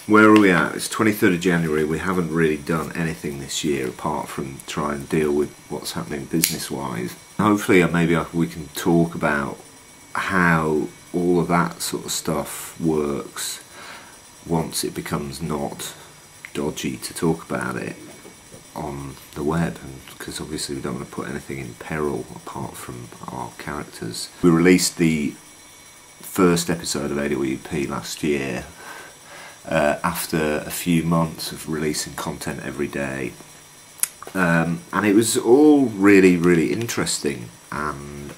where are we at? It's 23rd of January. We haven't really done anything this year apart from try and deal with what's happening business-wise. Hopefully we can talk about how all of that sort of stuff works once it becomes not dodgy to talk about it on the web, because obviously we don't want to put anything in peril apart from our characters. We released the first episode of AWP last year after a few months of releasing content every day, and it was all really interesting, and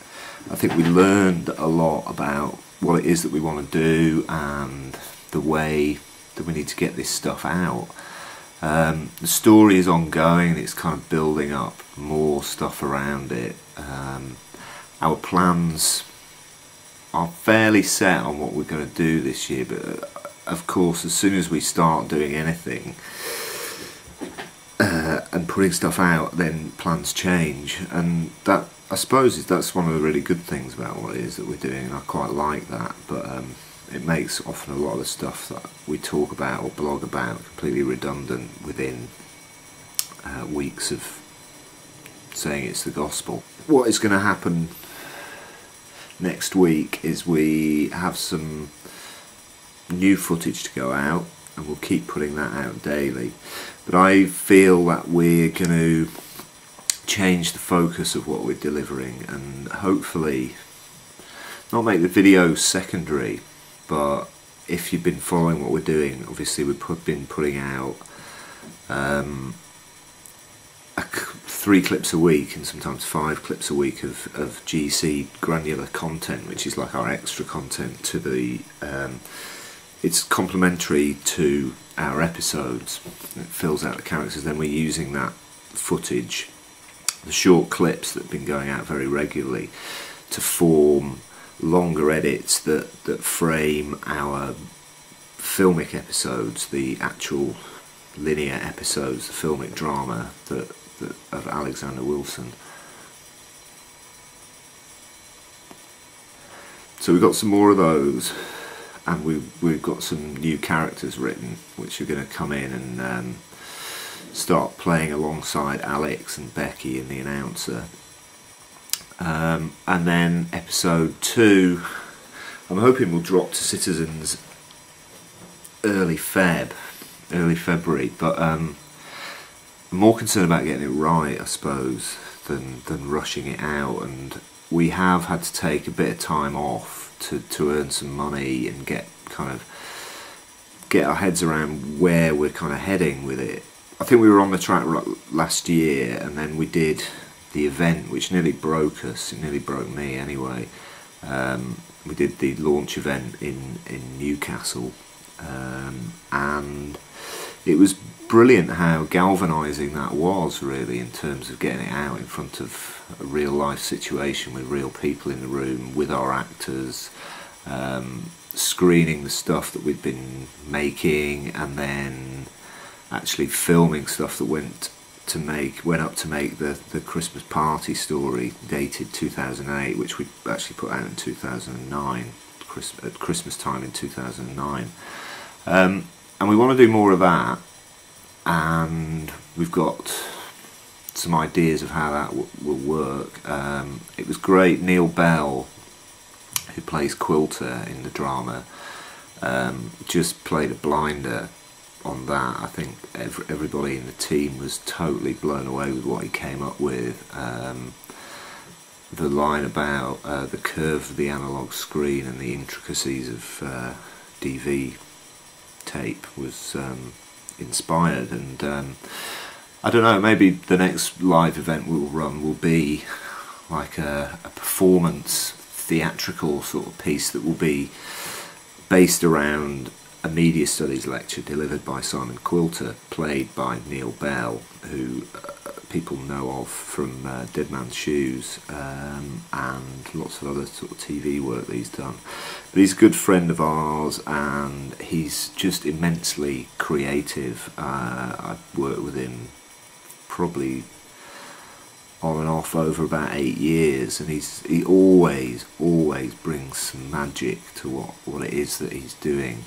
I think we learned a lot about what it is that we want to do and the way that we need to get this stuff out. The story is ongoing, it's kind of building up more stuff around it. Our plans are fairly set on what we're going to do this year, but of course as soon as we start doing anything and putting stuff out, then plans change, and that, I suppose, that's one of the really good things about what it is that we're doing, and I quite like that, but it makes often a lot of the stuff that we talk about or blog about completely redundant within weeks of saying it's the gospel. What is going to happen next week is we have some new footage to go out, and we'll keep putting that out daily, but I feel that we're going to change the focus of what we're delivering and hopefully not make the videos secondary, but if you've been following what we're doing, obviously we've been putting out 3 clips a week and sometimes 5 clips a week of GC granular content, which is like our extra content to the it's complementary to our episodes. It fills out the characters, then we're using that footage, the short clips that have been going out very regularly, to form longer edits that frame our filmic episodes, the actual linear episodes, the filmic drama of Alexander Wilson. So we've got some more of those, and we've got some new characters written which are going to come in and start playing alongside Alex and Becky and the announcer. And then episode 2 I'm hoping will drop to Citizens early February, but I'm more concerned about getting it right, I suppose, than rushing it out, and we have had to take a bit of time off to earn some money and get our heads around where we're kind of heading with it. I think we were on the track last year, and then we did the event which nearly broke us. It nearly broke me anyway. We did the launch event in Newcastle, and it was brilliant how galvanising that was, really, in terms of getting it out in front of a real life situation with real people in the room with our actors, screening the stuff that we'd been making, and then actually filming stuff that went up to make the Christmas party story dated 2008, which we actually put out in 2009, at Christmas time in 2009. And we want to do more of that, and we've got some ideas of how that will work. It was great. Neil Bell, who plays Quilter in the drama, just played a blinder on that. I think everybody in the team was totally blown away with what he came up with. The line about the curve of the analogue screen and the intricacies of DV tape was inspired, and I don't know, maybe the next live event we'll run will be like a performance theatrical sort of piece that will be based around a media studies lecture delivered by Simon Quilter, played by Neil Bell, who people know of from Dead Man's Shoes and lots of other sort of TV work that he's done. But he's a good friend of ours, and he's just immensely creative. I've worked with him probably on and off over about 8 years, and he always brings some magic to what it is that he's doing.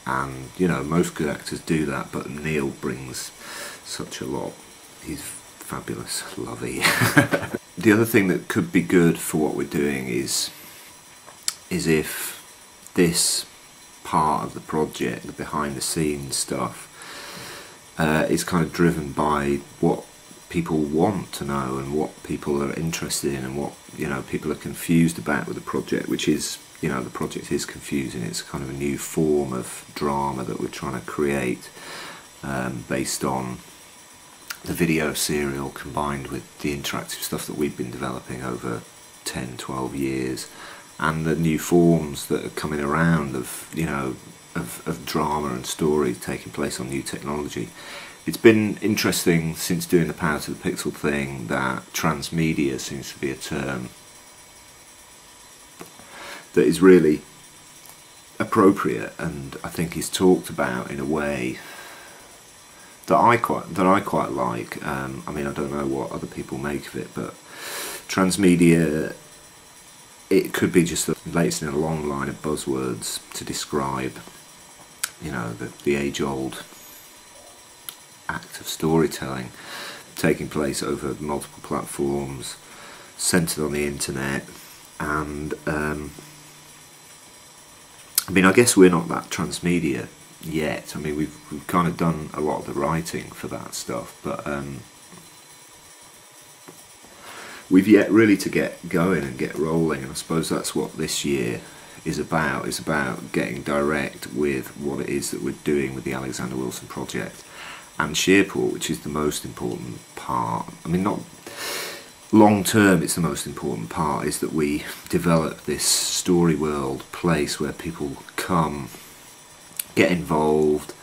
And you know, most good actors do that, but Neil brings such a lot. He's fabulous, lovey. The other thing that could be good for what we're doing is if this part of the project, the behind the scenes stuff, is kind of driven by what people want to know and what people are interested in and what, you know, people are confused about with the project, which is, you know, the project is confusing. It's kind of a new form of drama that we're trying to create, based on the video serial combined with the interactive stuff that we've been developing over 10-12 years, and the new forms that are coming around of, you know, of drama and story taking place on new technology. It's been interesting since doing the Power to the Pixel thing that transmedia seems to be a term that is really appropriate, and I think is talked about in a way that I quite like. I mean, I don't know what other people make of it, but transmedia, it could be just the latest in a long line of buzzwords to describe, you know, the age-old act of storytelling taking place over multiple platforms, centred on the internet. And I mean, I guess we're not that transmedia yet. I mean, we've kind of done a lot of the writing for that stuff, but we've yet really to get going and get rolling, and I suppose that's what this year is about. It's about getting direct with what it is that we're doing with the Alexander Wilson project and Sheerport, which is the most important part. I mean, not long term, it's the most important part, is that we develop this story world place where people come, get involved,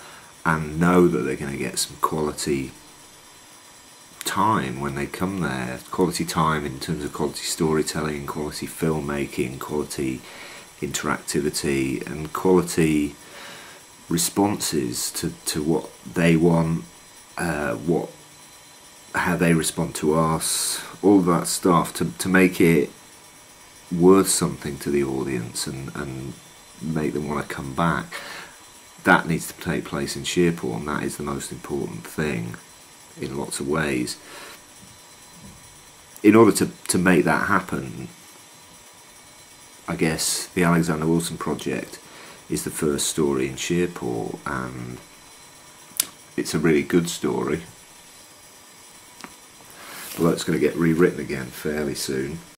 and know that they're going to get some quality time when they come there. Quality time in terms of quality storytelling, quality filmmaking, quality interactivity, and quality responses to what they want, how they respond to us, all that stuff, to make it worth something to the audience and make them want to come back. That needs to take place in Sheerport, and that is the most important thing in lots of ways. In order to make that happen, I guess the Alexander Wilson project is the first story in Sheerport, and it's a really good story, although it's going to get rewritten again fairly soon.